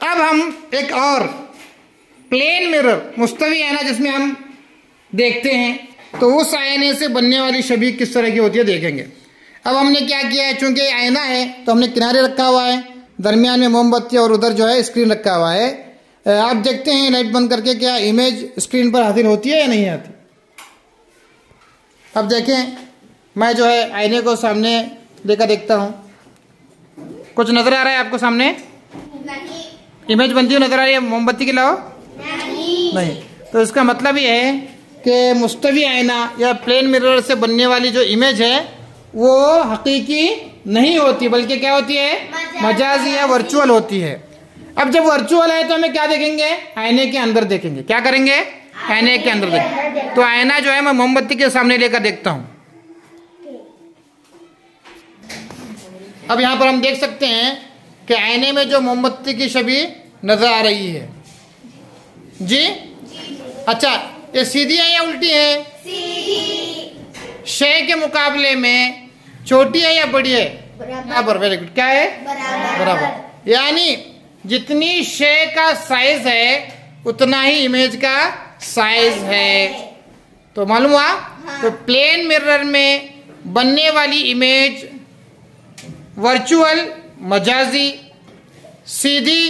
अब हम एक और प्लेन मिरर, मुस्तवी आईना जिसमें हम देखते हैं, तो उस आईने से बनने वाली छवि किस तरह की होती है देखेंगे। अब हमने क्या किया है, चूंकि आईना है तो हमने किनारे रखा हुआ है, दरमियान में मोमबत्ती और उधर जो है स्क्रीन रखा हुआ है। आप देखते हैं लाइट बंद करके क्या इमेज स्क्रीन पर हासिल होती है या नहीं आती। अब देखें, मैं जो है आईने को सामने लेकर देखता हूँ, कुछ नजर आ रहा है आपको सामने? नहीं। इमेज बनती हुई नजर आ रही है मोमबत्ती के अलावा? नहीं। तो इसका मतलब ये है कि मुस्तवी आईना या प्लेन मिरर से बनने वाली जो इमेज है वो हकीकी नहीं होती, बल्कि क्या होती है, मजाजी या वर्चुअल होती है। अब जब वर्चुअल है तो हमें क्या देखेंगे, आईने के अंदर देखेंगे। क्या करेंगे, आईने के अंदर देखेंगे। तो आईना जो है मैं मोमबत्ती के सामने लेकर देखता हूं। अब यहां पर हम देख सकते हैं कि आईने में जो मोमबत्ती की छवि नजर आ रही है जी। अच्छा, ये सीधी है या उल्टी है? सीधी। शे के मुकाबले में छोटी है या बड़ी है? बराबर। Very good. क्या है? बराबर। यानी जितनी शे का साइज है उतना ही इमेज का साइज है। तो मालूम हुआ? तो प्लेन मिरर में बनने वाली इमेज वर्चुअल, मजाजी, सीधी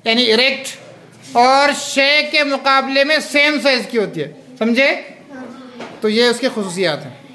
यानी इरेक्ट और शे के मुकाबले में सेम साइज की होती है। समझे? तो ये उसकी खुसूसियात है।